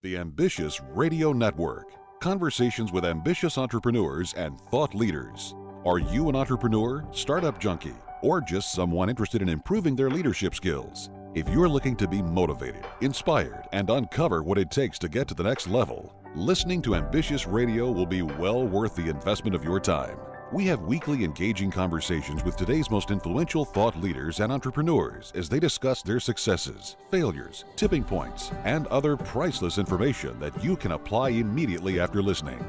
the Ambitious Radio Network. Conversations with ambitious entrepreneurs and thought leaders. Are you an entrepreneur, startup junkie, or just someone interested in improving their leadership skills? If you're looking to be motivated, inspired, and uncover what it takes to get to the next level, listening to Ambitious Radio will be well worth the investment of your time. We have weekly engaging conversations with today's most influential thought leaders and entrepreneurs as they discuss their successes, failures, tipping points, and other priceless information that you can apply immediately after listening.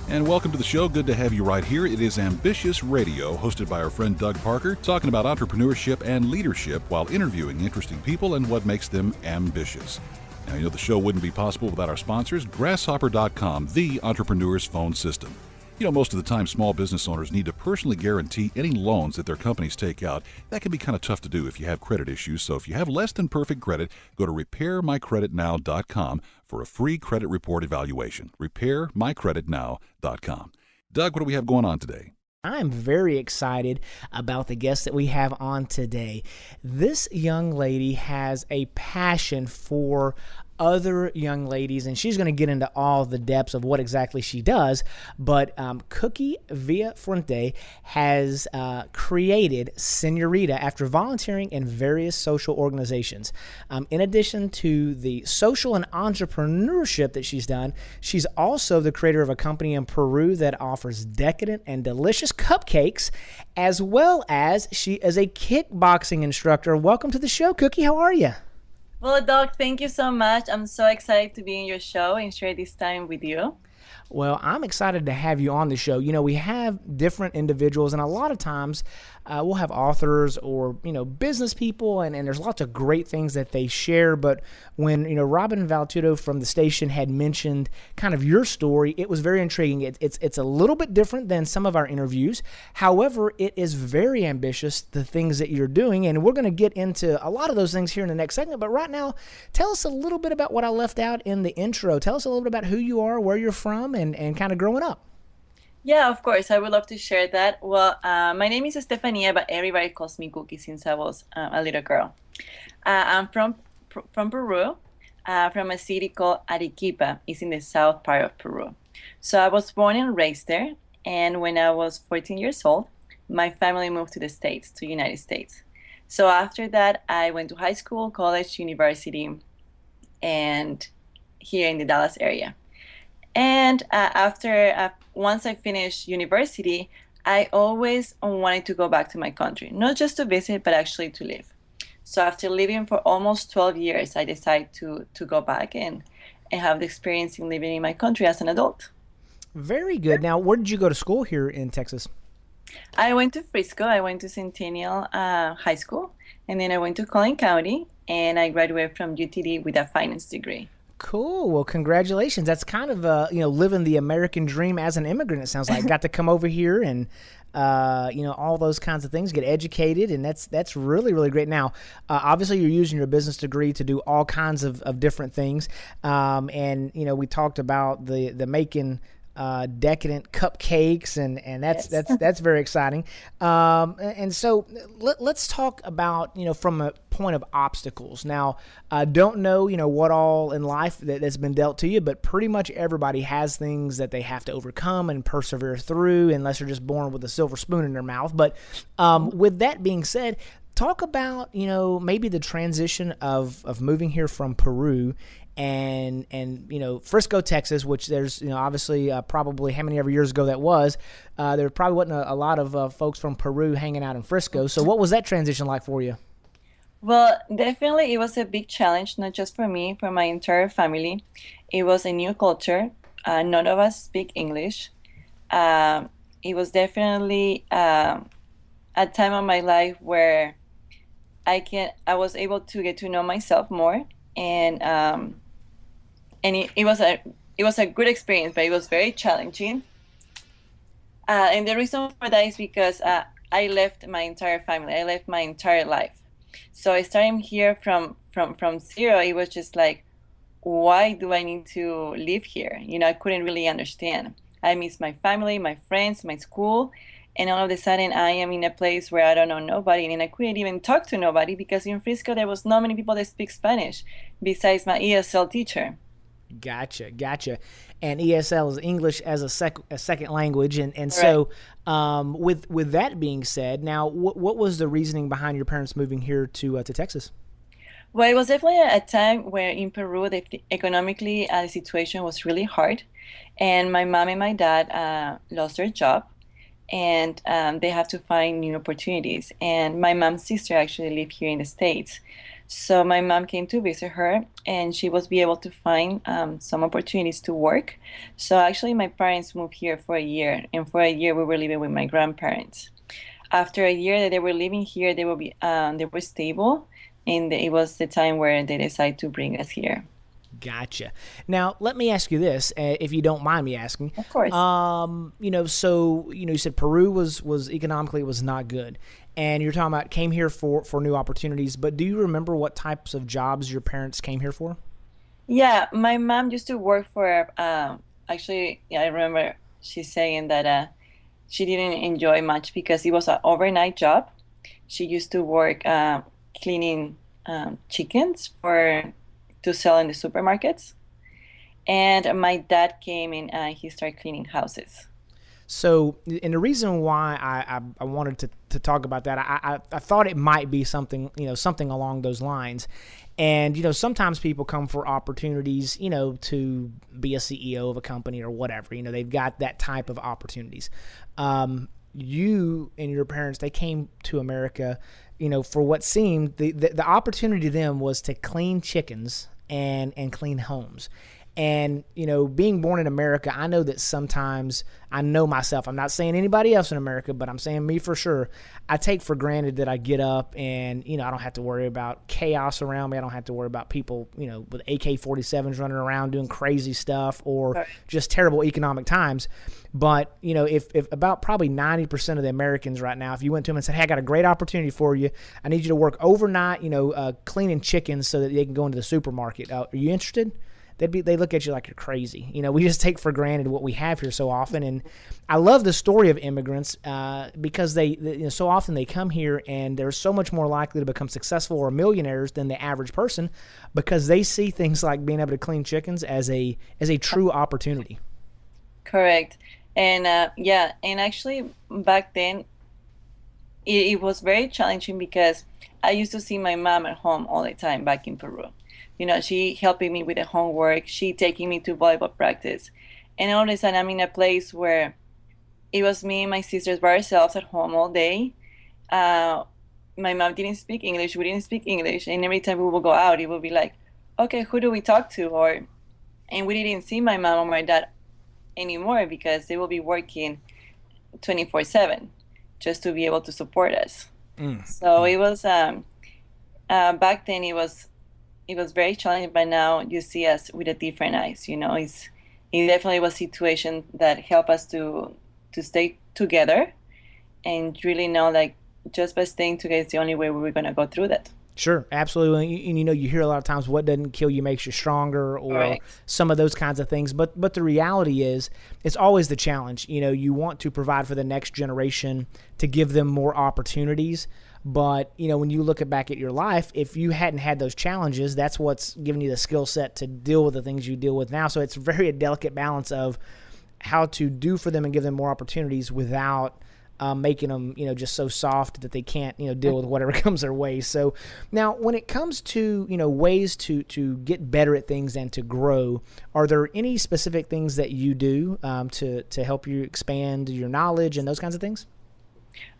And welcome to the show. Good to have you right here. It is Ambitious Radio, hosted by our friend Doug Parker, talking about entrepreneurship and leadership while interviewing interesting people and what makes them ambitious. Now, you know the show wouldn't be possible without our sponsors, Grasshopper.com, the entrepreneur's phone system. You know, most of the time, small business owners need to personally guarantee any loans that their companies take out. That can be kind of tough to do if you have credit issues. So if you have less than perfect credit, go to RepairMyCreditNow.com for a free credit report evaluation. RepairMyCreditNow.com. Doug, what do we have going on today? I'm very excited about the guest that we have on today. This young lady has a passion for other young ladies, and she's going to get into all the depths of what exactly she does. But Cupcake Villafuerte has created SEÑORITA after volunteering in various social organizations. In addition to the social and entrepreneurship that she's done, she's also the creator of a company in Peru that offers decadent and delicious cupcakes, as well as she is a kickboxing instructor. Welcome to the show, Cookie. How are you? Well, Doc, thank you so much. I'm so excited to be in your show and share this time with you. Well, I'm excited to have you on the show. You know, we have different individuals, and a lot of times we'll have authors or, business people, and there's lots of great things that they share. But when, Robin Valtudo from the station had mentioned kind of your story, it was very intriguing. It's a little bit different than some of our interviews. However, it is very ambitious, the things that you're doing, and we're going to get into a lot of those things here in the next segment. But right now, tell us a little bit about what I left out in the intro. Tell us a little bit about who you are, where you're from, and kind of growing up. Yeah, of course. I would love to share that. Well, my name is Estefania, but everybody calls me Cookie since I was a little girl. I'm from Peru, from a city called Arequipa. It's in the south part of Peru. So I was born and raised there. And when I was 14 years old, my family moved to the States, to the United States. So after that, I went to high school, college, university, and here in the Dallas area. And once I finished university, I always wanted to go back to my country, not just to visit, but actually to live. So after living for almost 12 years, I decided to go back and have the experience in living in my country as an adult. Very good. Now, where did you go to school here in Texas? I went to Frisco. I went to Centennial High School, and then I went to Collin County, and I graduated from UTD with a finance degree. Cool. Well, congratulations. That's kind of, living the American dream as an immigrant, it sounds like. Got to come over here and, all those kinds of things, get educated, and that's really, really great. Now, obviously, you're using your business degree to do all kinds of different things. We talked about the making decadent cupcakes, and that's very exciting. And so let's talk about, from a point of obstacles. Now, I don't know, what all in life that's been dealt to you, but pretty much everybody has things that they have to overcome and persevere through, unless they're just born with a silver spoon in their mouth. But with that being said, talk about, maybe the transition of moving here from Peru and Frisco, Texas, which there's, obviously probably how many ever years ago that was, there probably wasn't a lot of folks from Peru hanging out in Frisco. So what was that transition like for you? Well, definitely it was a big challenge, not just for me, for my entire family. It was a new culture. None of us speak English. It was definitely a time of my life where I was able to get to know myself more, and it was a good experience, but it was very challenging. And the reason for that is because I left my entire family. I left my entire life. So I started here from zero. It was just like, why do I need to live here? I couldn't really understand. I miss my family, my friends, my school, And all of a sudden, I am in a place where I don't know nobody, and I couldn't even talk to nobody because in Frisco there was not many people that speak Spanish besides my ESL teacher. Gotcha. And ESL is English as a second language, and Right. so with that being said, now what was the reasoning behind your parents moving here to Texas? Well, it was definitely a time where in Peru, economically, the situation was really hard. And my mom and my dad lost their job, and they have to find new opportunities. And my mom's sister actually lived here in the States. So my mom came to visit her, and she was be able to find some opportunities to work. So actually, my parents moved here for a year, and for a year we were living with my grandparents. After a year that they were living here, they were stable, and it was the time where they decided to bring us here. Gotcha. Now, let me ask you this, if you don't mind me asking. Of course. You said Peru was economically was not good, and you're talking about came here for new opportunities. But do you remember what types of jobs your parents came here for? Yeah, my mom used to work for, actually, yeah, I remember she saying that she didn't enjoy much because it was an overnight job. She used to work cleaning chickens to sell in the supermarkets. And my dad came in and he started cleaning houses. So, and the reason why I wanted to talk about that, I thought it might be something, something along those lines. And, sometimes people come for opportunities, to be a CEO of a company or whatever. They've got that type of opportunities. You and your parents, they came to America, for what seemed the opportunity to them was to clean chickens and clean homes. And, being born in America, I know that sometimes, I know myself, I'm not saying anybody else in America, but I'm saying me for sure. I take for granted that I get up and, I don't have to worry about chaos around me. I don't have to worry about people, with AK-47s running around doing crazy stuff or just terrible economic times. But, if about probably 90% of the Americans right now, if you went to them and said, hey, I got a great opportunity for you. I need you to work overnight, cleaning chickens so that they can go into the supermarket. Are you interested? They look at you like you're crazy. We just take for granted what we have here so often. And I love the story of immigrants because they so often they come here and they're so much more likely to become successful or millionaires than the average person because they see things like being able to clean chickens as a true opportunity. Correct. And and actually back then it was very challenging because I used to see my mom at home all the time back in Peru. She helping me with the homework, she taking me to volleyball practice. And all of a sudden, I'm in a place where it was me and my sisters by ourselves at home all day. My mom didn't speak English, we didn't speak English. And every time we would go out, it would be like, okay, who do we talk to? And we didn't see my mom or my dad anymore because they will be working 24/7 just to be able to support us. So it was, back then it was very challenging, but now you see us with a different eyes. It definitely was a situation that helped us to stay together and really know like just by staying together is the only way we were going to go through that. Sure, absolutely. And you hear a lot of times what doesn't kill you makes you stronger or some of those kinds of things. But the reality is it's always the challenge. You want to provide for the next generation to give them more opportunities. But, when you look back at your life, if you hadn't had those challenges, that's what's given you the skill set to deal with the things you deal with now. So it's very a delicate balance of how to do for them and give them more opportunities without making them, just so soft that they can't, deal with whatever comes their way. So now when it comes to, ways to get better at things and to grow, are there any specific things that you do to help you expand your knowledge and those kinds of things?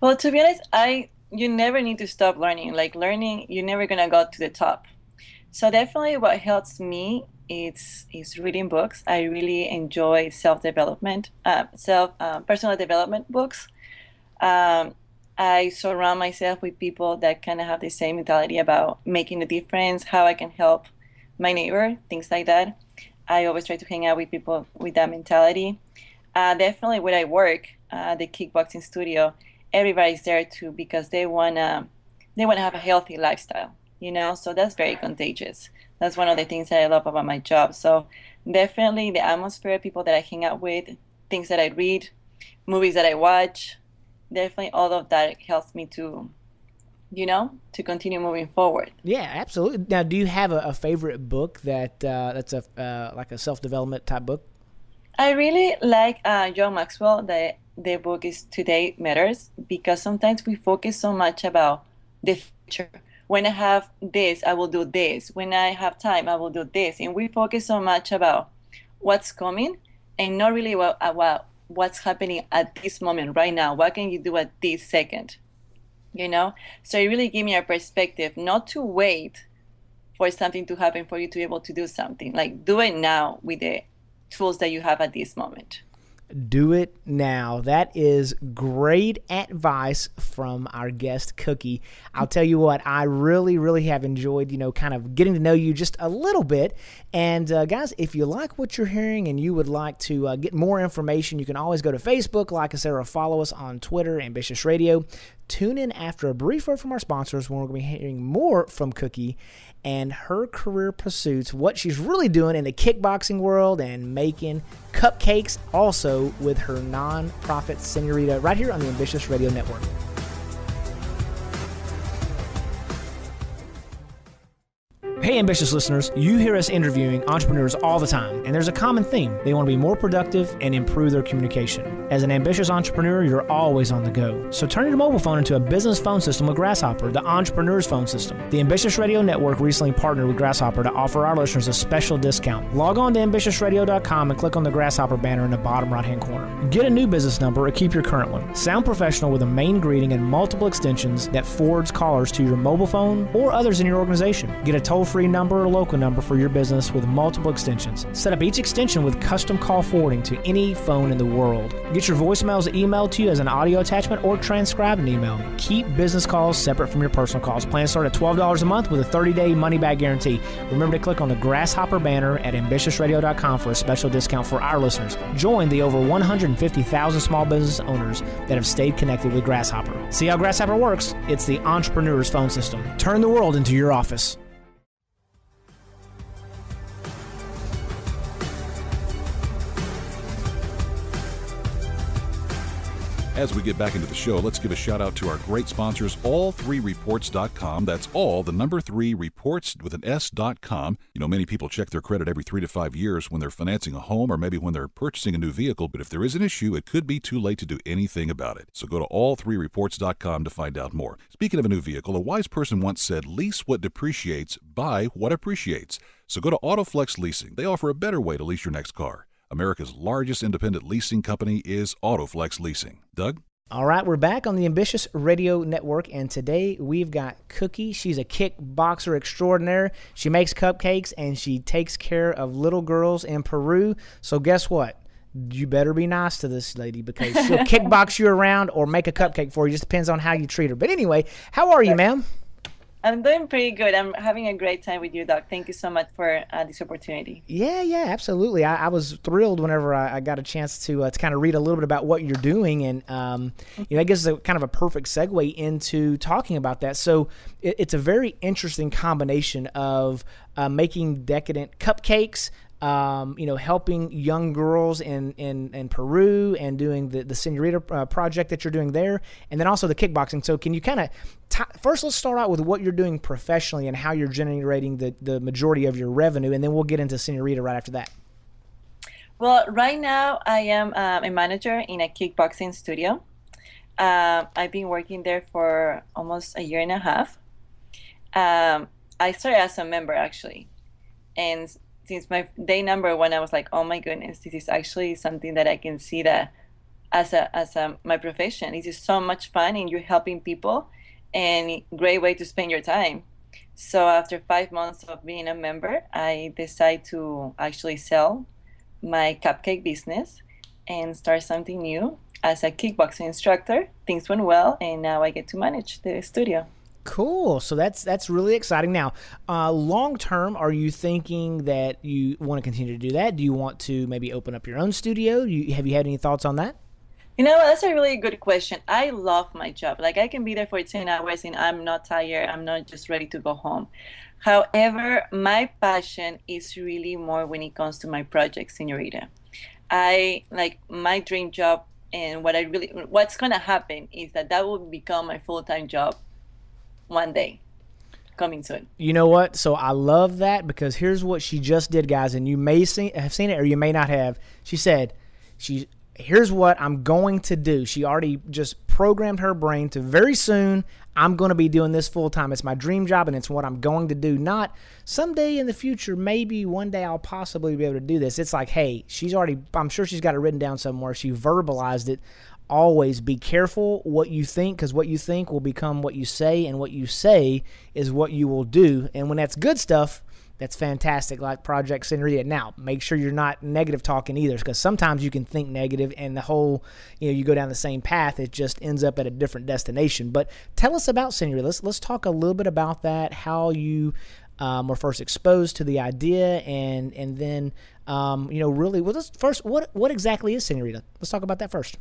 Well, to be honest, you never need to stop learning. Like learning, you're never gonna go to the top. So definitely, what helps me is reading books. I really enjoy personal development books. I surround myself with people that kind of have the same mentality about making a difference, how I can help my neighbor, things like that. I always try to hang out with people with that mentality. Definitely, where I work, the kickboxing studio, everybody's there too because they wanna have a healthy lifestyle, so that's very contagious. That's one of the things that I love about my job. So definitely the atmosphere, people that I hang out with, things that I read, movies that I watch, definitely all of that helps me to, to continue moving forward. Yeah, absolutely. Now, do you have a favorite book that's like a self-development type book? I really like John Maxwell. The book is Today Matters, because sometimes we focus so much about the future. When I have this, I will do this. When I have time, I will do this. And we focus so much about what's coming and not really about what's happening at this moment right now. What can you do at this second? So it really gave me a perspective not to wait for something to happen for you to be able to do something. Like, do it now with the tools that you have at this moment. Do it now. That is great advice from our guest, Cookie. I'll tell you what, I really, really have enjoyed, kind of getting to know you just a little bit. And guys, if you like what you're hearing and you would like to get more information, you can always go to Facebook, like us there, or follow us on Twitter, Ambitious Radio. Tune in after a brief word from our sponsors when we're going to be hearing more from Cookie and her career pursuits, what she's really doing in the kickboxing world and making cupcakes, also with her nonprofit Señorita, right here on the Ambitious Radio Network. Hey, ambitious listeners, you hear us interviewing entrepreneurs all the time, and there's a common theme. They want to be more productive and improve their communication. As an ambitious entrepreneur, you're always on the go. So turn your mobile phone into a business phone system with Grasshopper, the entrepreneur's phone system. The Ambitious Radio Network recently partnered with Grasshopper to offer our listeners a special discount. Log on to ambitiousradio.com and click on the Grasshopper banner in the bottom right-hand corner. Get a new business number or keep your current one. Sound professional with a main greeting and multiple extensions that forwards callers to your mobile phone or others in your organization. Get a toll-free number or local number for your business with multiple extensions. Set up each extension with custom call forwarding to any phone in the world. Get your voicemails emailed to you as an audio attachment or transcribe an email. Keep business calls separate from your personal calls. Plans start at $12 a month with a 30-day money-back guarantee. Remember to click on the Grasshopper banner at ambitiousradio.com for a special discount for our listeners. Join the over 150,000 small business owners that have stayed connected with Grasshopper. See how Grasshopper works? It's the entrepreneur's phone system. Turn the world into your office. As we get back into the show, let's give a shout out to our great sponsors, all3reports.com. That's all, the number 3 reports with an S.com. Many people check their credit every 3 to 5 years when they're financing a home or maybe when they're purchasing a new vehicle. But if there is an issue, it could be too late to do anything about it. So go to all3reports.com to find out more. Speaking of a new vehicle, a wise person once said, lease what depreciates, buy what appreciates. So go to Autoflex Leasing. They offer a better way to lease your next car. America's largest independent leasing company is Autoflex Leasing. Doug? All right, we're back on the Ambitious Radio Network, and today we've got Cookie. She's a kickboxer extraordinaire. She makes cupcakes, and she takes care of little girls in Peru. So guess what? You better be nice to this lady because she'll kickbox you around or make a cupcake for you. Just depends on how you treat her. But anyway, how are you, ma'am? I'm doing pretty good. I'm having a great time with you, Doc. Thank you so much for this opportunity. Yeah, absolutely. I was thrilled whenever I got a chance to kind of read a little bit about what you're doing, and I guess it's kind of a perfect segue into talking about that. So it's a very interesting combination of making decadent cupcakes, helping young girls in Peru and doing the Señorita project that you're doing there, and then also the kickboxing. So can you kind of first let's start out with what you're doing professionally and how you're generating the majority of your revenue, and then we'll get into Señorita right after that. Well, right now I am a manager in a kickboxing studio. I've been working there for almost a year and a half. I started as a member actually, and since my day number one, I was like, oh my goodness, this is actually something that I can see that as my profession. This is so much fun, and you're helping people, and great way to spend your time. So after 5 months of being a member, I decided to actually sell my cupcake business and start something new as a kickboxing instructor. Things went well, and now I get to manage the studio. Cool. So that's really exciting. Now, long term, are you thinking that you want to continue to do that? Do you want to maybe open up your own studio? Have you had any thoughts on that? That's a really good question. I love my job. Like, I can be there for 10 hours and I'm not tired. I'm not just ready to go home. However, my passion is really more when it comes to my project, Señorita. My dream job And what's going to happen is that will become my full-time job one day, coming soon. You know what? So I love that, because here's what she just did, guys, and you may have seen it or you may not have. She said, here's what I'm going to do. She already just programmed her brain to, very soon, I'm going to be doing this full time. It's my dream job, and it's what I'm going to do. Not someday in the future, maybe one day I'll possibly be able to do this. It's like, hey, I'm sure she's got it written down somewhere. She verbalized it. Always be careful what you think, because what you think will become what you say, and what you say is what you will do. And when that's good stuff, that's fantastic, like Project Señorita. Now, make sure you're not negative talking either, because sometimes you can think negative and the whole, you go down the same path. It just ends up at a different destination. But tell us about Señorita. Let's talk a little bit about that, how you were first exposed to the idea, and then, really, what exactly is Señorita? Let's talk about that first.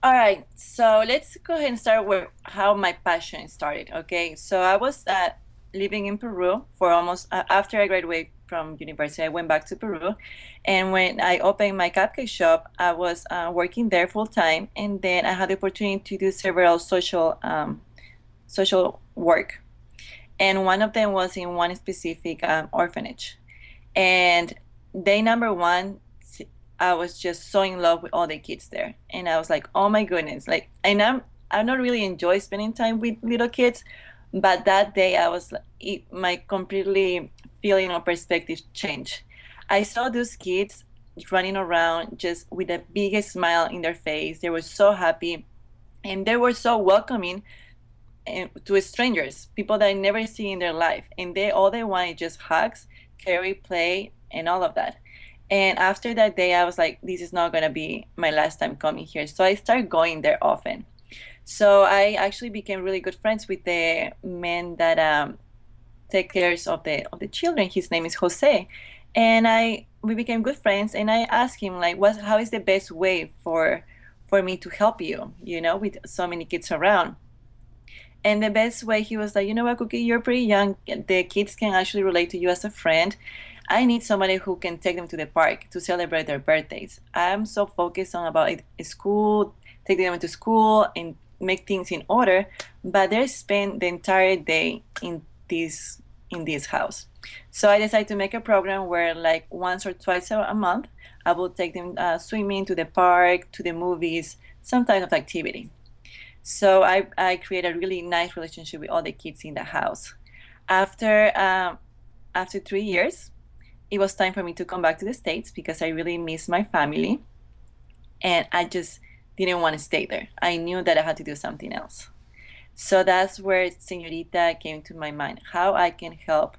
All right, so let's go ahead and start with how my passion started, okay? So I was living in Peru for almost, after I graduated from university, I went back to Peru. And when I opened my cupcake shop, I was working there full time. And then I had the opportunity to do several social work. And one of them was in one specific orphanage. And day number one, I was just so in love with all the kids there. And I was like, oh my goodness. I don't really enjoy spending time with little kids, but that day I was, my completely feeling or perspective changed. I saw those kids running around just with the biggest smile in their face. They were so happy, and they were so welcoming to strangers, people that I never see in their life. And all they wanted just hugs, carry, play, and all of that. And after that day, I was like, this is not going to be my last time coming here. So I started going there often. So I actually became really good friends with the man that take care of the children. His name is Jose. And we became good friends. And I asked him, how is the best way for me to help you, with so many kids around? And the best way, he was like, you know what, Cookie, you're pretty young. The kids can actually relate to you as a friend. I need somebody who can take them to the park to celebrate their birthdays. I'm so focused on about school, taking them to school and make things in order, but they spend the entire day in this house. So I decided to make a program where once or twice a month, I will take them swimming, to the park, to the movies, some type of activity. So I created a really nice relationship with all the kids in the house. After 3 years, it was time for me to come back to the States because I really miss my family, and I just didn't want to stay there. I knew that I had to do something else. So that's where Señorita came to my mind, how I can help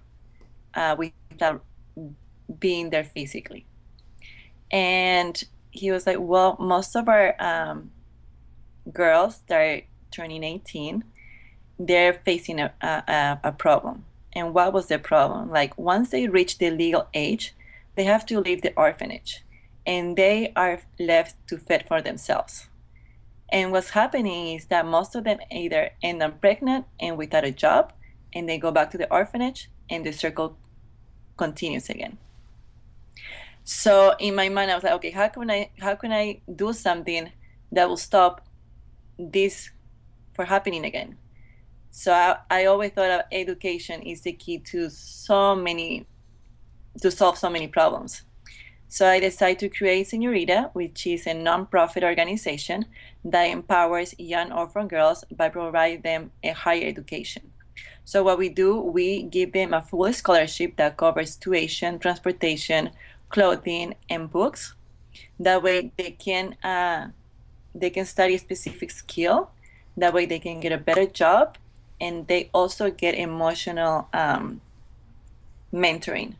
without being there physically. And he was like, well, most of our girls that are turning 18, they're facing a problem. And what was the problem? Once they reach the legal age, they have to leave the orphanage, and they are left to fend for themselves. And what's happening is that most of them either end up pregnant and without a job, and they go back to the orphanage, and the circle continues again. So in my mind, I was like, okay, how can I do something that will stop this from happening again? So I always thought of education is the key to solve so many problems. So I decided to create Señorita, which is a nonprofit organization that empowers young orphan girls by providing them a higher education. So what we do, we give them a full scholarship that covers tuition, transportation, clothing, and books. That way they can study a specific skill. That way they can get a better job, and they also get emotional mentoring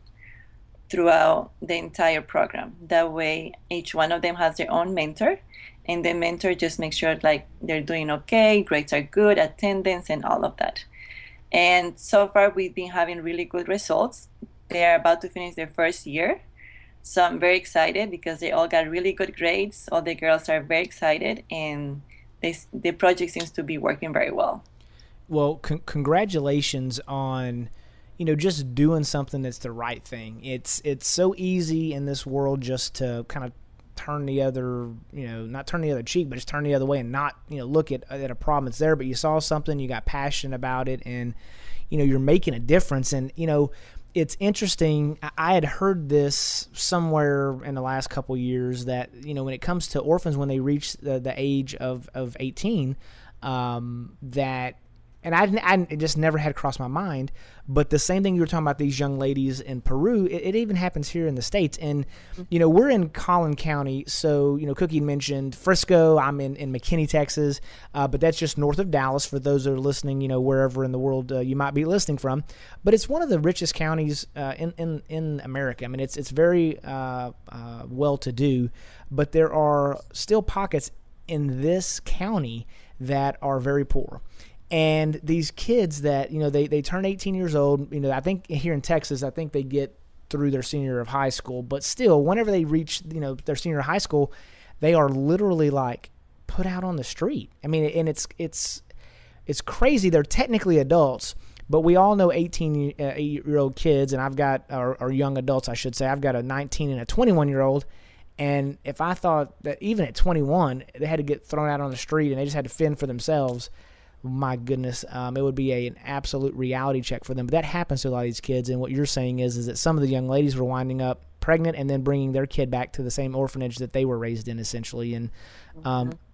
throughout the entire program. That way each one of them has their own mentor, and the mentor just makes sure they're doing okay, grades are good, attendance, and all of that. And so far we've been having really good results. They're about to finish their first year. So I'm very excited because they all got really good grades. All the girls are very excited, and the project seems to be working very well. Well, congratulations on, just doing something that's the right thing. It's so easy in this world just to kind of turn the other, not turn the other cheek, but just turn the other way and not, look at a problem that's there. But you saw something, you got passionate about it, and, you're making a difference. And, it's interesting. I had heard this somewhere in the last couple of years that, when it comes to orphans, when they reach the age of 18, that, and I just never had crossed my mind, but the same thing you were talking about these young ladies in Peru, it even happens here in the States. And, we're in Collin County. So, Cookie mentioned Frisco. I'm in McKinney, Texas, but that's just north of Dallas for those that are listening, wherever in the world you might be listening from. But it's one of the richest counties in America. I mean, it's very well-to-do, but there are still pockets in this county that are very poor. And these kids that, they turn 18 years old, I think here in Texas, I think they get through their senior year of high school. But still, whenever they reach, their senior year of high school, they are literally like put out on the street. I mean, and it's crazy. They're technically adults, but we all know 18-year-old kids, and I've got, or young adults, I should say. I've got a 19 and a 21-year-old. And if I thought that even at 21, they had to get thrown out on the street and they just had to fend for themselves, my goodness, it would be an absolute reality check for them. But that happens to a lot of these kids. And what you're saying is that some of the young ladies were winding up pregnant and then bringing their kid back to the same orphanage that they were raised in, essentially. And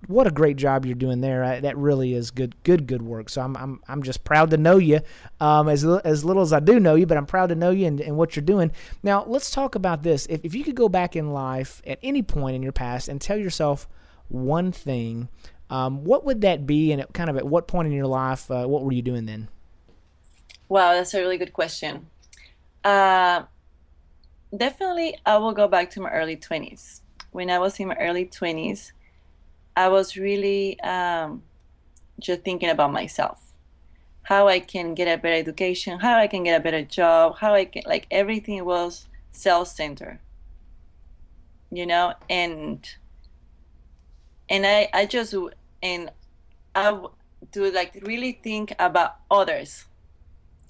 what a great job you're doing there. That really is good work. So I'm just proud to know you, as little as I do know you, but I'm proud to know you and what you're doing. Now, let's talk about this. If you could go back in life at any point in your past and tell yourself one thing, what would that be, and at what point in your life, what were you doing then? Wow, that's a really good question. Definitely, I will go back to my early 20s. When I was in my early 20s, I was really just thinking about myself, how I can get a better education, how I can get a better job, how I can, everything was self-centered, and I do really think about others,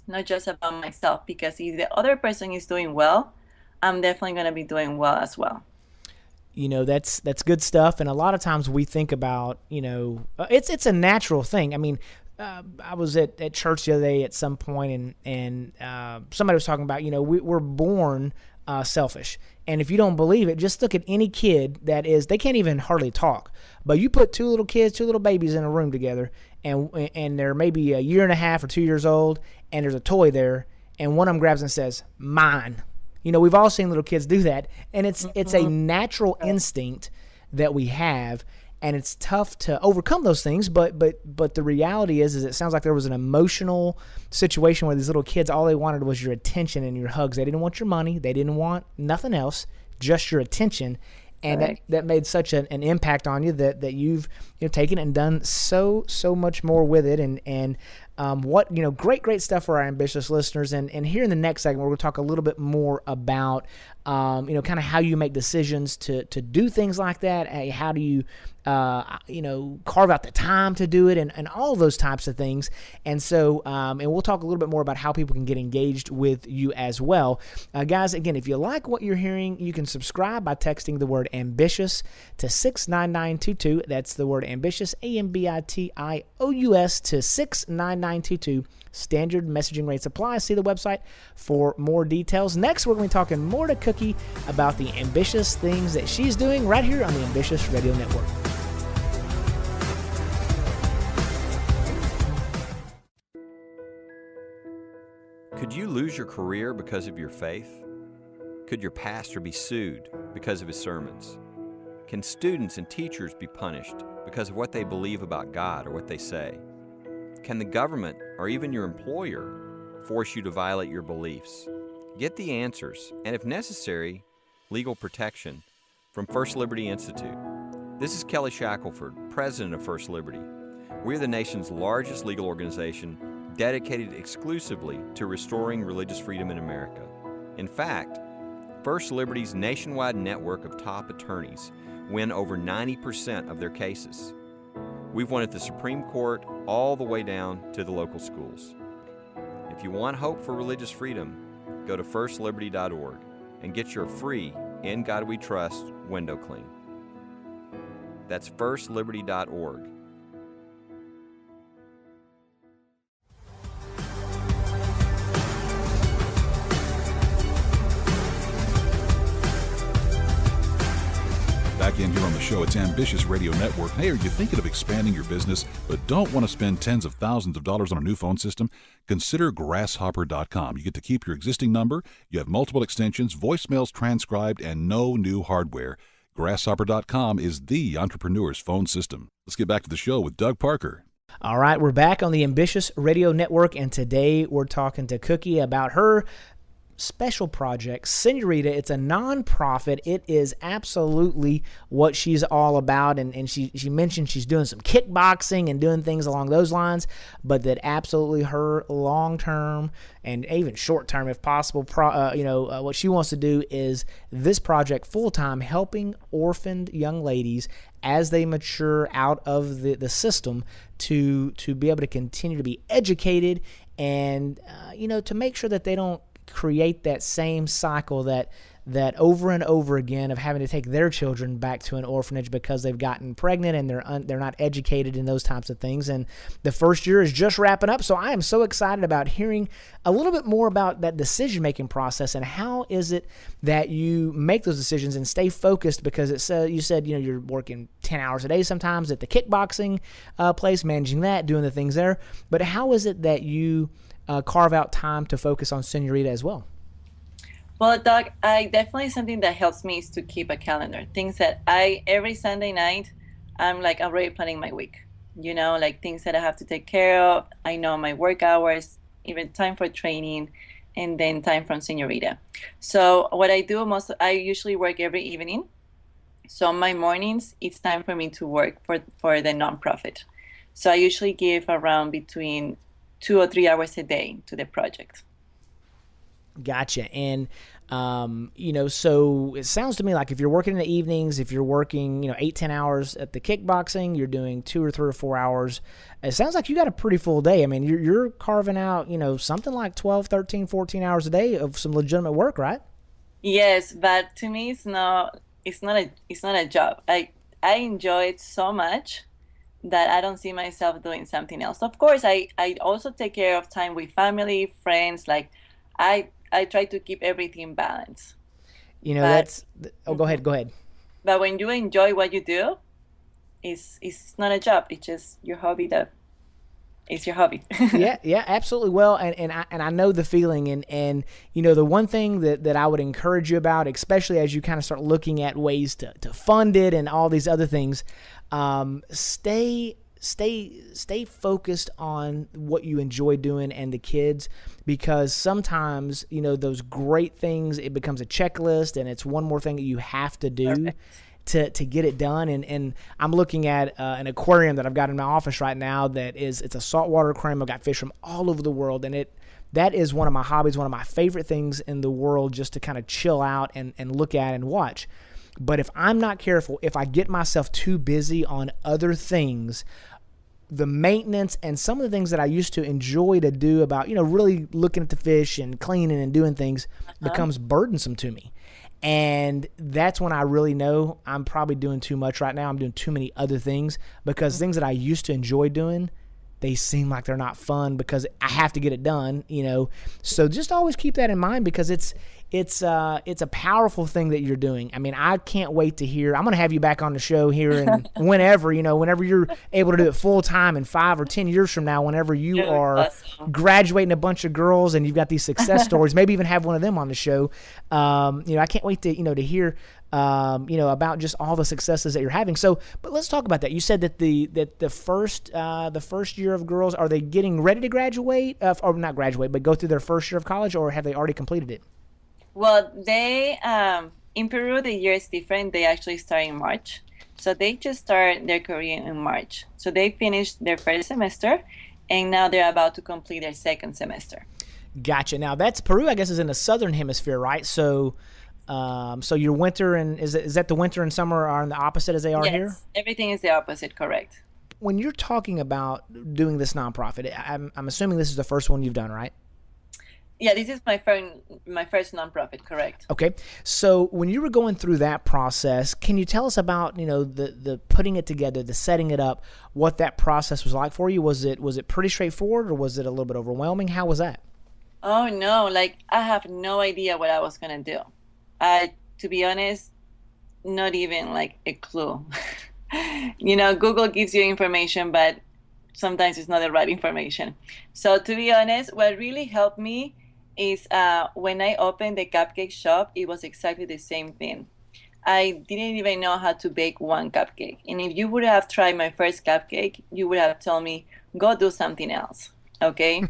not just about myself, because if the other person is doing well, I'm definitely going to be doing well as well. That's good stuff. And a lot of times we think about, it's a natural thing. I mean, I was at church the other day at some point, and somebody was talking about, we're born selfish. And if you don't believe it, just look at any kid they can't even hardly talk. But you put two little babies in a room together, and they're maybe a year and a half or 2 years old, and there's a toy there, and one of them grabs and says, "Mine." We've all seen little kids do that, and it's a natural instinct that we have, and it's tough to overcome those things. But the reality is it sounds like there was an emotional situation where these little kids, all they wanted was your attention and your hugs. They didn't want your money. They didn't want nothing else, just your attention. And that made such an impact on you that you've taken and done so much more with it. And what great stuff for our ambitious listeners. And here in the next segment, we're going to talk a little bit more about kind of how you make decisions to do things like that. How do you carve out the time to do it, and all those types of things. And so, and we'll talk a little bit more about how people can get engaged with you as well. Guys, again, if you like what you're hearing, you can subscribe by texting the word ambitious to 69922. That's the word ambitious, AMBITIOUS, to 69922. Standard messaging rates apply. See the website for more details. Next, we're going to be talking more to Cookie about the ambitious things that she's doing right here on the Ambitious Radio Network. Could you lose your career because of your faith? Could your pastor be sued because of his sermons? Can students and teachers be punished because of what they believe about God or what they say? Can the government or even your employer force you to violate your beliefs? Get the answers, and if necessary, legal protection from First Liberty Institute. This is Kelly Shackelford, president of First Liberty. We are the nation's largest legal organization dedicated exclusively to restoring religious freedom in America. In fact, First Liberty's nationwide network of top attorneys win over 90% of their cases. We've won at the Supreme Court all the way down to the local schools. If you want hope for religious freedom, go to firstliberty.org and get your free In God We Trust window clean. That's firstliberty.org. Back in here on the show, it's Ambitious Radio Network. Hey, are you thinking of expanding your business but don't want to spend tens of thousands of dollars on a new phone system? Consider Grasshopper.com. You get to keep your existing number, you have multiple extensions, voicemails transcribed, and no new hardware. Grasshopper.com is the entrepreneur's phone system. Let's get back to the show with Doug Parker. All right, we're back on the Ambitious Radio Network, and today we're talking to Cookie about her special project, SEÑORITA. It's a nonprofit. It is absolutely what she's all about, and she mentioned she's doing some kickboxing and doing things along those lines, but that absolutely her long-term and even short-term, if possible, what she wants to do is this project full-time, helping orphaned young ladies as they mature out of the system to be able to continue to be educated and to make sure that they don't create that same cycle that over and over again of having to take their children back to an orphanage because they've gotten pregnant and they're not educated in those types of things. And the first year is just wrapping up, so I am so excited about hearing a little bit more about that decision-making process and how is it that you make those decisions and stay focused, because you said you're working 10 hours a day sometimes at the kickboxing place, managing that, doing the things there, but how is it that you carve out time to focus on SEñORITA as well? Well, Doug, definitely something that helps me is to keep a calendar. Things that every Sunday night, I'm like already planning my week. Like things that I have to take care of. I know my work hours, even time for training, and then time from SEñORITA. So what I do I usually work every evening. So on my mornings, it's time for me to work for the nonprofit. So I usually give around between 2 or 3 hours a day to the project. Gotcha. And, so it sounds to me like if you're working in the evenings, if you're working, 8-10 hours at the kickboxing, you're doing 2 or 3 or 4 hours. It sounds like you got a pretty full day. I mean, you're carving out, something like 12, 13, 14 hours a day of some legitimate work, right? Yes, but to me, it's not a job. I enjoy it so much that I don't see myself doing something else. Of course, I also take care of time with family, friends. Like I try to keep everything balanced. Go ahead. But when you enjoy what you do, it's not a job. It's just your hobby. It's your hobby. yeah, absolutely. Well, and I know the feeling, and the one thing that I would encourage you about, especially as you kind of start looking at ways to fund it and all these other things, stay focused on what you enjoy doing and the kids, because sometimes those great things, it becomes a checklist and it's one more thing that you have to do. Perfect. To get it done. And I'm looking at an aquarium that I've got in my office right now it's a saltwater aquarium. I've got fish from all over the world, and that is one of my hobbies, one of my favorite things in the world, just to kind of chill out and look at and watch. But if I'm not careful, if I get myself too busy on other things, the maintenance and some of the things that I used to enjoy to do about, really looking at the fish and cleaning and doing things becomes burdensome to me. And that's when I really know I'm probably doing too much right now. I'm doing too many other things, because things that I used to enjoy doing, they seem like they're not fun because I have to get it done, So just always keep that in mind, because it's a powerful thing that you're doing. I mean, I can't wait to hear. I'm going to have you back on the show here, and whenever you're able to do it full time in 5 or 10 years from now, whenever you are graduating a bunch of girls and you've got these success stories, maybe even have one of them on the show. I can't wait to hear about just all the successes that you're having. So, but let's talk about that. You said that the first year of girls, are they getting ready to graduate, or not graduate, but go through their first year of college, or have they already completed it? Well, they in Peru, the year is different. They actually start in March. So they just start their career in March. So they finished their first semester, and now they're about to complete their second semester. Gotcha. Now that's Peru, I guess, is in the southern hemisphere, right? So your winter and is that the winter and summer are on the opposite as they are here? Yes, everything is the opposite, correct. When you're talking about doing this nonprofit, I'm assuming this is the first one you've done, right? Yeah, this is my first nonprofit, correct? Okay. So when you were going through that process, can you tell us about, the putting it together, the setting it up, what that process was like for you? Was it pretty straightforward, or was it a little bit overwhelming? How was that? Oh no, like I have no idea what I was gonna do. To be honest, not even like a clue. Google gives you information, but sometimes it's not the right information. So to be honest, what really helped me is when I opened the cupcake shop, it was exactly the same thing. I didn't even know how to bake one cupcake. And if you would have tried my first cupcake, you would have told me, go do something else. Okay.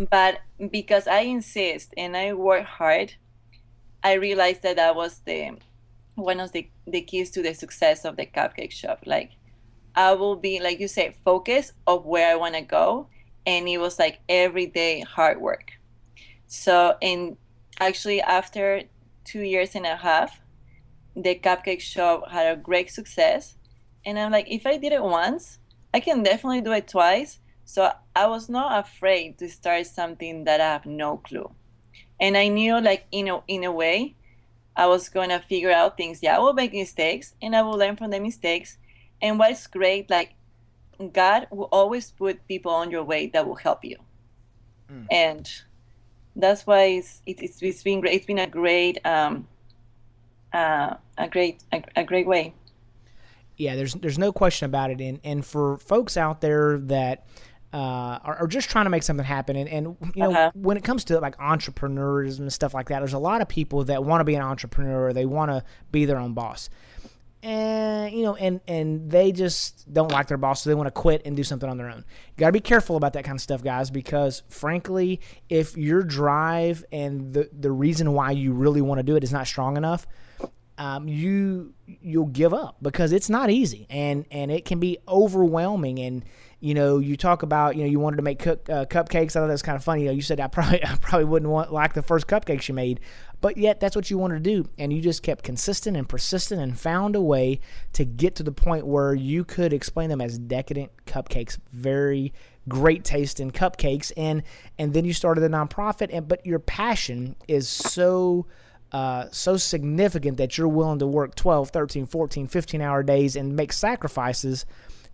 But because I insist and I work hard, I realized that was one of the keys to the success of the cupcake shop. Like I will be, like you say, focused of where I want to go. And it was like everyday hard work. So, and actually after 2.5 years, the cupcake shop had a great success. And I'm like, if I did it once, I can definitely do it twice. So I was not afraid to start something that I have no clue. And I knew, like, in a way, I was going to figure out things. Yeah, I will make mistakes and I will learn from the mistakes. And what's great, like, God will always put people on your way that will help you. And that's why it's been great. It's been a great great way. Yeah, there's no question about it. And for folks out there that are just trying to make something happen, and when it comes to like entrepreneurs and stuff like that, there's a lot of people that want to be an entrepreneur, or they want to be their own boss. And and they just don't like their boss, so they want to quit and do something on their own. You got to be careful about that kind of stuff, guys, because frankly, if your drive and the reason why you really want to do it is not strong enough, you'll give up, because it's not easy, and it can be overwhelming. And you talk about you wanted to make cupcakes. I thought that was kind of funny. You said I probably wouldn't like the first cupcakes you made, but yet that's what you wanted to do, and you just kept consistent and persistent and found a way to get to the point where you could explain them as decadent cupcakes, very great tasting cupcakes, and then you started a nonprofit. But your passion is so significant that you're willing to work 12, 13, 14, 15-hour days and make sacrifices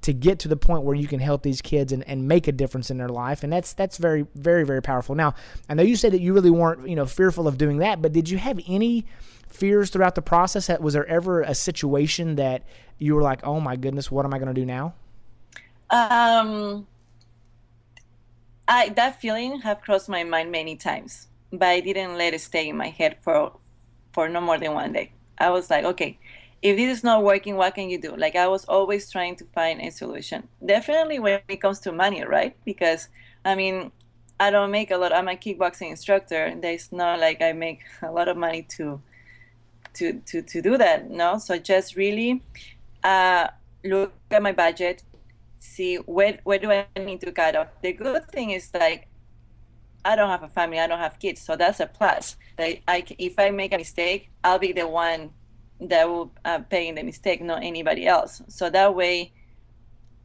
to get to the point where you can help these kids and make a difference in their life. And that's very, very, very powerful. Now, I know you said that you really weren't, fearful of doing that, but did you have any fears throughout the process? Was there ever a situation that you were like, oh my goodness, what am I going to do now? That feeling have crossed my mind many times, but I didn't let it stay in my head for no more than one day. I was like, okay, if this is not working, what can you do? Like, I was always trying to find a solution. Definitely when it comes to money, right? Because, I don't make a lot. I'm a kickboxing instructor. There's not like I make a lot of money to do that, no? So just really look at my budget, see where do I need to cut off. The good thing is, like, I don't have a family, I don't have kids, so that's a plus. If I make a mistake, I'll be the one that will pay in the mistake, not anybody else. So that way,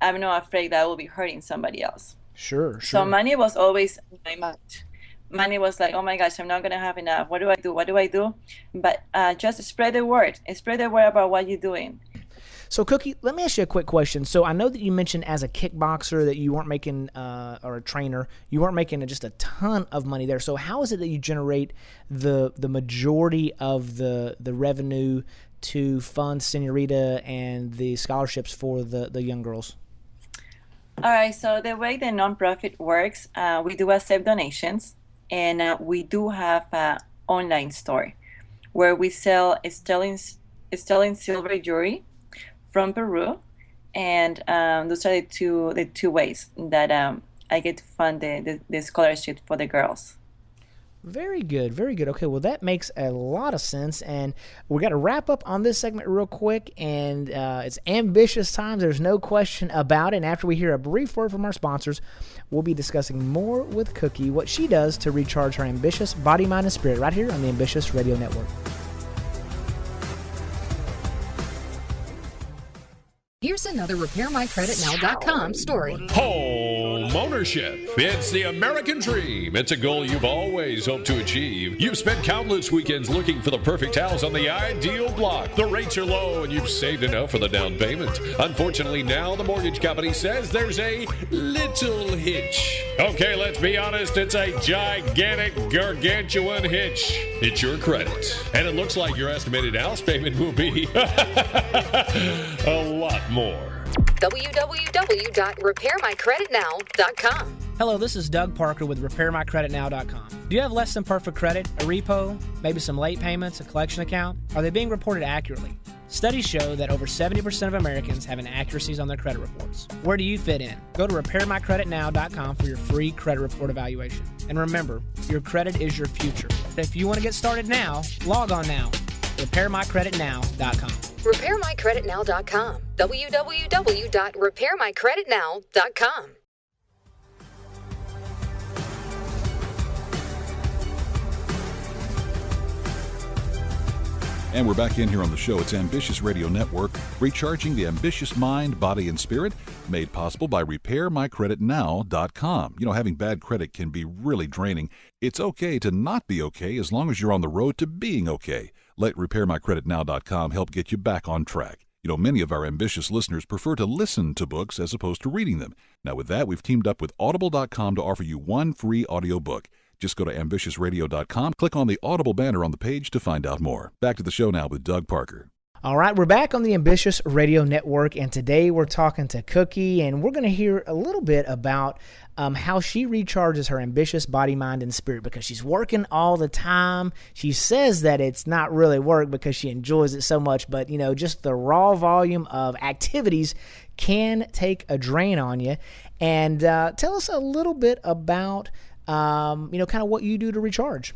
I'm not afraid that I will be hurting somebody else. Sure. So money was always my mind. Money was like, oh my gosh, I'm not gonna have enough. What do I do? But just spread the word. Spread the word about what you're doing. So, Cookie, let me ask you a quick question. So, I know that you mentioned as a kickboxer that you weren't making, or a trainer, you weren't making just a ton of money there. So, how is it that you generate the majority of the revenue to fund Señorita and the scholarships for the young girls? All right. So, the way the nonprofit works, we do accept donations, and we do have an online store where we sell sterling silver jewelry from Peru, and those are the two ways that I get to fund the scholarship for the girls. Very good, very good. Okay, well, that makes a lot of sense, and we got to wrap up on this segment real quick, and it's ambitious times. There's no question about it. And after we hear a brief word from our sponsors, we'll be discussing more with Cookie, what she does to recharge her ambitious body, mind, and spirit right here on the Ambitious Radio Network. Here's another RepairMyCreditNow.com story. Home ownership. It's the American dream. It's a goal you've always hoped to achieve. You've spent countless weekends looking for the perfect house on the ideal block. The rates are low and you've saved enough for the down payment. Unfortunately, now the mortgage company says there's a little hitch. Okay, let's be honest. It's a gigantic, gargantuan hitch. It's your credit. And it looks like your estimated house payment will be a lot more. www.repairmycreditnow.com. Hello, this is Doug Parker with RepairMyCreditNow.com. Do you have less than perfect credit, a repo, maybe some late payments, a collection account? Are they being reported accurately? Studies show that over 70% of Americans have inaccuracies on their credit reports. Where do you fit in? Go to RepairMyCreditNow.com for your free credit report evaluation. And remember, your credit is your future. If you want to get started now, log on now. RepairMyCreditNow.com. RepairMyCreditNow.com. www.repairmycreditnow.com. And we're back in here on the show. It's Ambitious Radio Network, recharging the ambitious mind, body, and spirit, made possible by RepairMyCreditNow.com. You know, having bad credit can be really draining. It's okay to not be okay as long as you're on the road to being okay. Let RepairMyCreditNow.com help get you back on track. You know, many of our ambitious listeners prefer to listen to books as opposed to reading them. Now, with that, we've teamed up with Audible.com to offer you one free audiobook. Just go to AmbitiousRadio.com, click on the Audible banner on the page to find out more. Back to the show now with Doug Parker. All right, we're back on the Ambitious Radio Network, and today we're talking to Cookie, and we're going to hear a little bit about how she recharges her ambitious body, mind, and spirit because she's working all the time. She says that it's not really work because she enjoys it so much, but, you know, just the raw volume of activities can take a drain on you. And tell us a little bit about kind of what you do to recharge.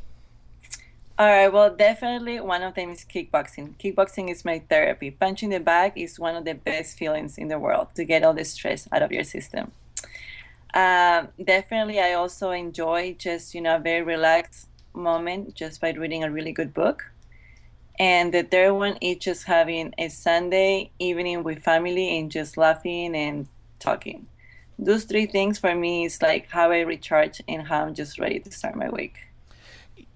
All right, well, definitely one of them is kickboxing. Kickboxing is my therapy. Punching the bag is one of the best feelings in the world to get all the stress out of your system. Definitely, I also enjoy just, a very relaxed moment just by reading a really good book. And the third one is just having a Sunday evening with family and just laughing and talking. Those three things for me is like how I recharge and how I'm just ready to start my week.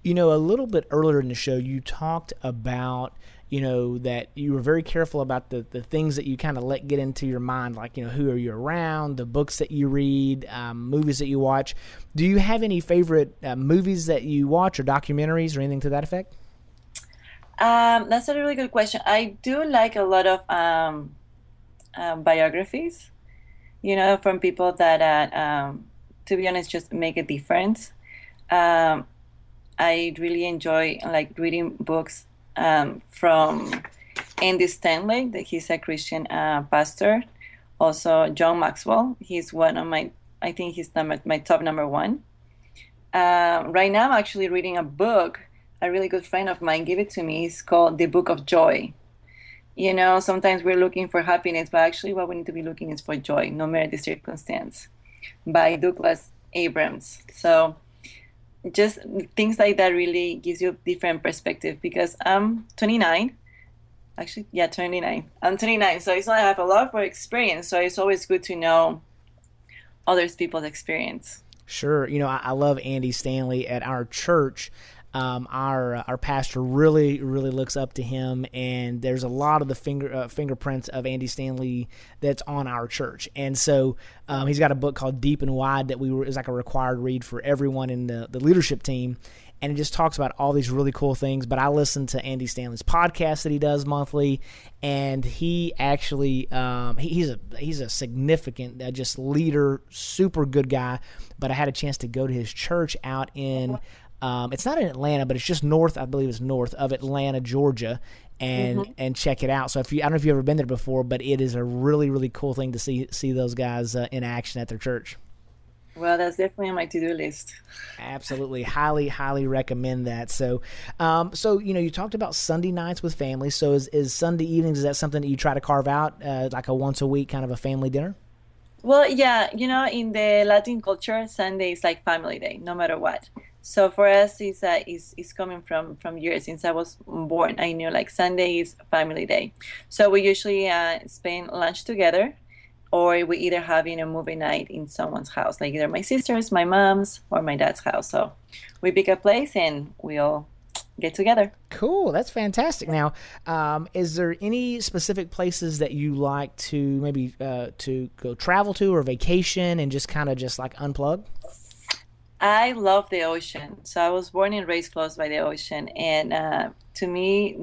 You know, a little bit earlier in the show, you talked about, that you were very careful about the things that you kind of let get into your mind, like, who are you around, the books that you read, movies that you watch. Do you have any favorite movies that you watch or documentaries or anything to that effect? That's a really good question. I do like a lot of biographies. From people that, to be honest, just make a difference. I really enjoy reading books from Andy Stanley, that he's a Christian pastor. Also, John Maxwell, he's one of my top number one. Right now, I'm actually reading a book. A really good friend of mine gave it to me. It's called The Book of Joy. Sometimes we're looking for happiness, but actually what we need to be looking is for joy, no matter the circumstance, by Douglas Abrams. So just things like that really gives you a different perspective because I'm 29. Actually, yeah, 29. I'm 29, so I have a lot of experience, so it's always good to know other people's experience. Sure. I love Andy Stanley at our church. Our pastor really looks up to him, and there's a lot of the fingerprints of Andy Stanley that's on our church. And so he's got a book called Deep and Wide that is like a required read for everyone in the leadership team, and it just talks about all these really cool things. But I listen to Andy Stanley's podcast that he does monthly, and he actually he's a significant just leader, super good guy. But I had a chance to go to his church out in it's not in Atlanta, but it's just north. I believe it's north of Atlanta, Georgia, and check it out. So I don't know if you've ever been there before, but it is a really cool thing to see those guys in action at their church. Well, that's definitely on my to-do list. Absolutely, highly recommend that. So, you talked about Sunday nights with family. So is Sunday evenings, is that something that you try to carve out like a once a week kind of a family dinner? Well, yeah, in the Latin culture, Sunday is like family day, no matter what. So for us, it's coming from years since I was born. I knew like Sunday is family day, so we usually spend lunch together, or we either having a movie night in someone's house, like either my sister's, my mom's, or my dad's house. So we pick a place and we all get together. Cool. That's fantastic. Now, is there any specific places that you like to maybe to go travel to or vacation and just kind of just like unplug? I love the ocean. So I was born and raised close by the ocean, and to me,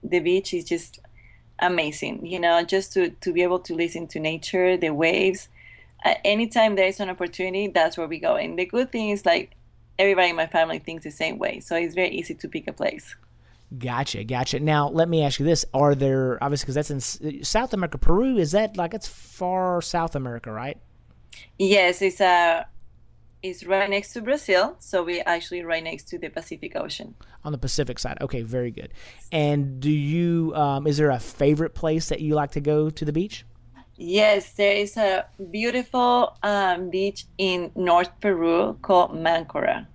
the beach is just amazing. You know, just to be able to listen to nature, the waves. Anytime there is an opportunity, that's where we go. And the good thing is, like, everybody in my family thinks the same way, so it's very easy to pick a place. Gotcha. Now, let me ask you this. Are there, obviously, because that's in South America, Peru, is that like, it's far South America, right? Yes, it's right next to Brazil, so we're actually right next to the Pacific Ocean. On the Pacific side. Okay, very good. And do you, is there a favorite place that you like to go to the beach? Yes, there is a beautiful beach in North Peru called Mancora.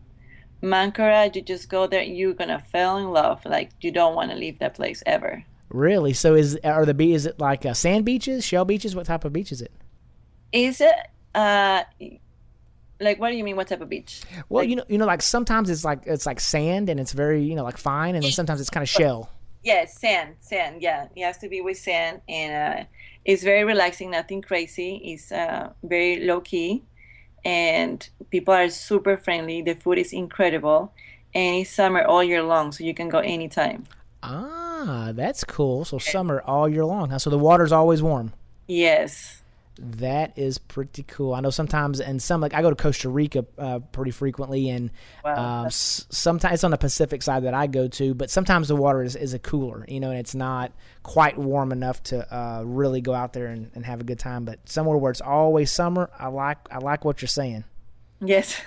Mancora, you just go there, you're gonna fall in love. Like, you don't want to leave that place ever. Really? So is it like sand beaches, shell beaches? What type of beach is it? Is it like, what do you mean? What type of beach? Well, like, you know, like sometimes it's like sand and it's very, like fine, and then sometimes it's kind of shell. Yes, sand. Yeah, it has to be with sand, and it's very relaxing. Nothing crazy. It's very low key, and people are super friendly. The food is incredible, and it's summer all year long, so you can go anytime. Ah, that's cool. So summer all year long, huh? So the water's always warm. Yes. That is pretty cool. I know sometimes, and like I go to Costa Rica pretty frequently, and Wow. sometimes it's on the Pacific side that I go to, but sometimes the water is a cooler, and it's not quite warm enough to really go out there and have a good time. But somewhere where it's always summer, I like what you're saying. Yes.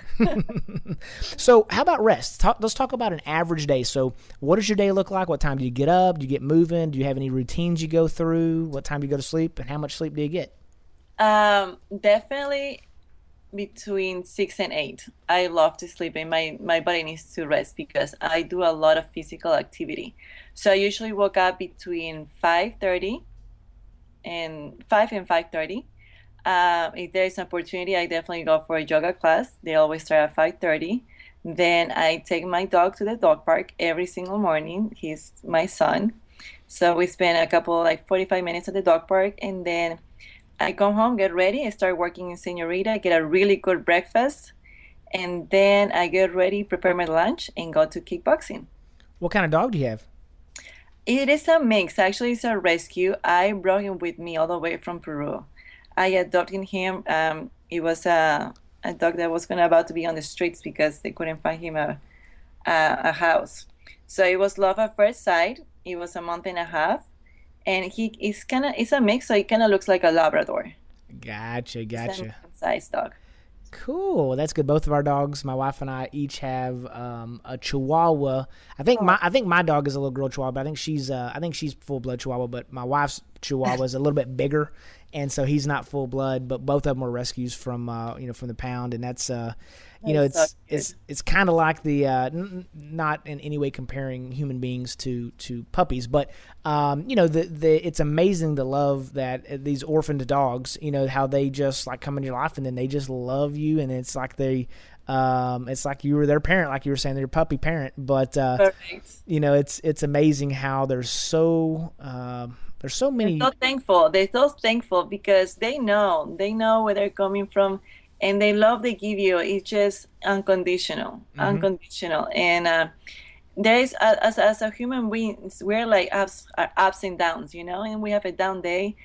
So how about rest? Let's talk about an average day. So what does your day look like? What time do you get up? Do you get moving? Do you have any routines you go through? What time do you go to sleep? And how much sleep do you get? Definitely between 6 and 8. I love to sleep, and my body needs to rest because I do a lot of physical activity. So I usually wake up between 5:30 and 5:30. If there's an opportunity, I definitely go for a yoga class. They always start at 5:30. Then I take my dog to the dog park every single morning. He's my son. So we spend a couple, like 45 minutes at the dog park, and then I come home, get ready, I start working in Señorita, get a really good breakfast, and then I get ready, prepare my lunch, and go to kickboxing. What kind of dog do you have? It is a mix. Actually, it's a rescue. I brought him with me all the way from Peru. I adopted him. It was a dog that was about to be on the streets because they couldn't find him a house. So it was love at first sight. It was a month and a half. And it's a mix, so he kind of looks like a Labrador. Gotcha. It's a size dog. Cool. That's good. Both of our dogs, my wife and I, each have a Chihuahua. I think my dog is a little girl Chihuahua, but I think she's full blood Chihuahua. But my wife's Chihuahua is a little bit bigger, and so he's not full blood. But both of them were rescues from from the pound, and that's it's kind of like the not in any way comparing human beings to puppies, but it's amazing the love that these orphaned dogs, how they just like come into your life and then they just love you, and it's like it's like you were their parent, like you were saying, they're your puppy parent. But it's amazing how there's so many. They're so thankful because they know where they're coming from. And the love they give you is just unconditional. And there is, as a human beings, we're like ups and downs, and we have a down day.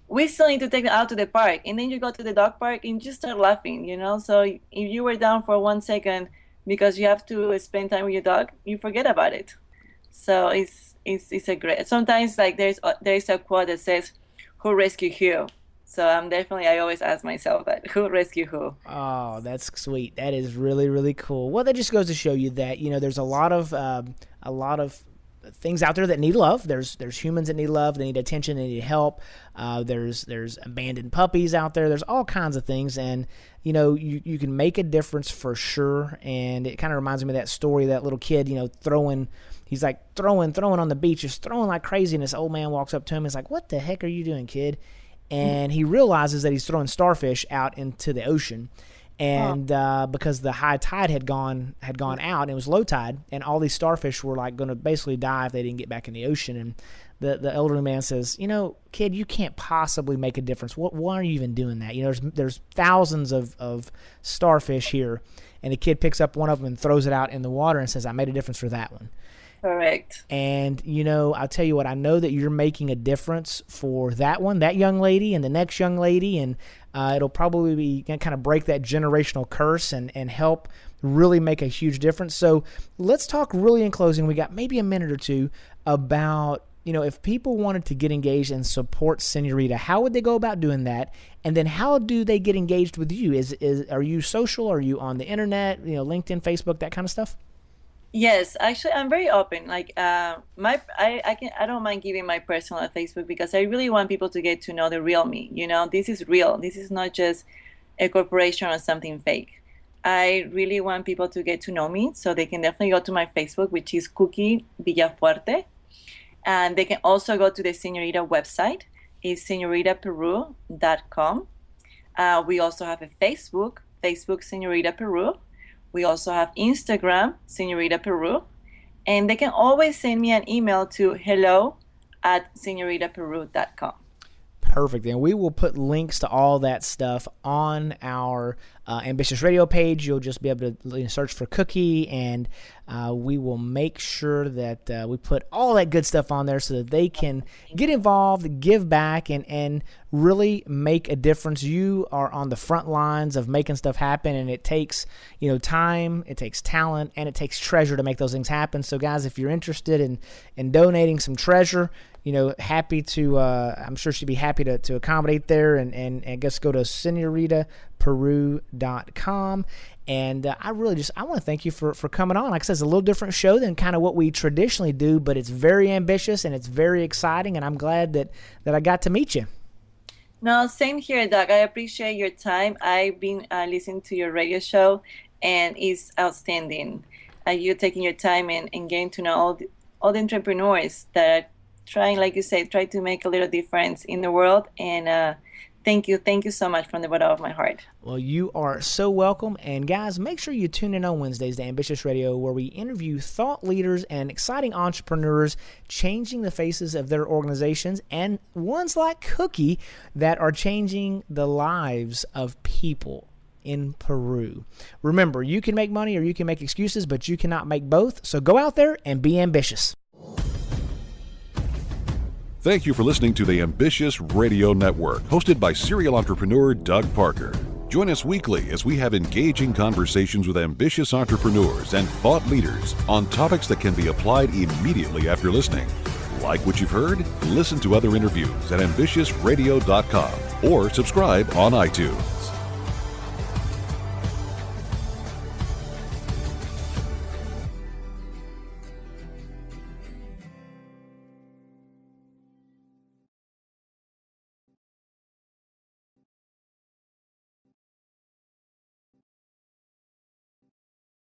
We still need to take them out to the park. And then you go to the dog park and you just start laughing, So if you were down for 1 second because you have to spend time with your dog, you forget about it. So it's a great, sometimes like there is a quote that says, "Who rescued who?" So I always ask myself that, who rescued who? Oh, that's sweet. That is really, really cool. Well, that just goes to show you that, there's a lot of things out there that need love. There's humans that need love. They need attention. They need help. There's abandoned puppies out there. There's all kinds of things. And, you know, you can make a difference for sure. And it kind of reminds me of that story, of that little kid, you know, he's like throwing on the beach, just throwing like crazy. And this old man walks up to him and is like, "What the heck are you doing, kid?" And he realizes that he's throwing starfish out into the ocean. And because the high tide had gone out, and it was low tide, and all these starfish were like going to basically die if they didn't get back in the ocean. And the elderly man says, "You know, kid, you can't possibly make a difference. Why are you even doing that? You know, there's thousands of starfish here." And the kid picks up one of them and throws it out in the water and says, "I made a difference for that one." Correct. And, you know, I'll tell you what, I know that you're making a difference for that one, that young lady, and the next young lady, and it'll probably be kind of break that generational curse and help really make a huge difference. So let's talk really in closing. We got maybe a minute or two about, you know, if people wanted to get engaged and support Señorita, how would they go about doing that? And then how do they get engaged with you? Are you social? Are you on the internet, you know, LinkedIn, Facebook, that kind of stuff? Yes, actually, I'm very open. Like, I don't mind giving my personal Facebook, because I really want people to get to know the real me. You know, this is real. This is not just a corporation or something fake. I really want people to get to know me, so they can definitely go to my Facebook, which is Cupcake Villafuerte, and they can also go to the Señorita website. It's señoritaperu.com. We also have a Facebook Señorita Peru. We also have Instagram, Señorita Peru, and they can always send me an email to hello@señoritaperu.com. Perfect. And we will put links to all that stuff on our Ambitious Radio page. You'll just be able to search for Cookie, and we will make sure that we put all that good stuff on there so that they can get involved, give back, and really make a difference. You are on the front lines of making stuff happen, and it takes, you know, time, it takes talent, and it takes treasure to make those things happen. So guys, if you're interested in donating some treasure, you know, happy to, I'm sure she'd be happy to accommodate there, and just go to señoritaperu.com. And I want to thank you for coming on. Like I said, it's a little different show than kind of what we traditionally do, but it's very ambitious and it's very exciting, and I'm glad that I got to meet you. No, same here, Doug. I appreciate your time. I've been listening to your radio show, and it's outstanding. You taking your time and getting to know all the entrepreneurs that are trying, like you say, try to make a little difference in the world. And thank you so much from the bottom of my heart. Well, you are so welcome. And guys, make sure you tune in on Wednesdays to Ambitious Radio, where we interview thought leaders and exciting entrepreneurs changing the faces of their organizations, and ones like Cookie that are changing the lives of people in Peru. Remember, you can make money or you can make excuses, but you cannot make both. So go out there and be ambitious. Thank you for listening to the Ambitious Radio Network, hosted by serial entrepreneur Doug Parker. Join us weekly as we have engaging conversations with ambitious entrepreneurs and thought leaders on topics that can be applied immediately after listening. Like what you've heard? Listen to other interviews at ambitiousradio.com or subscribe on iTunes.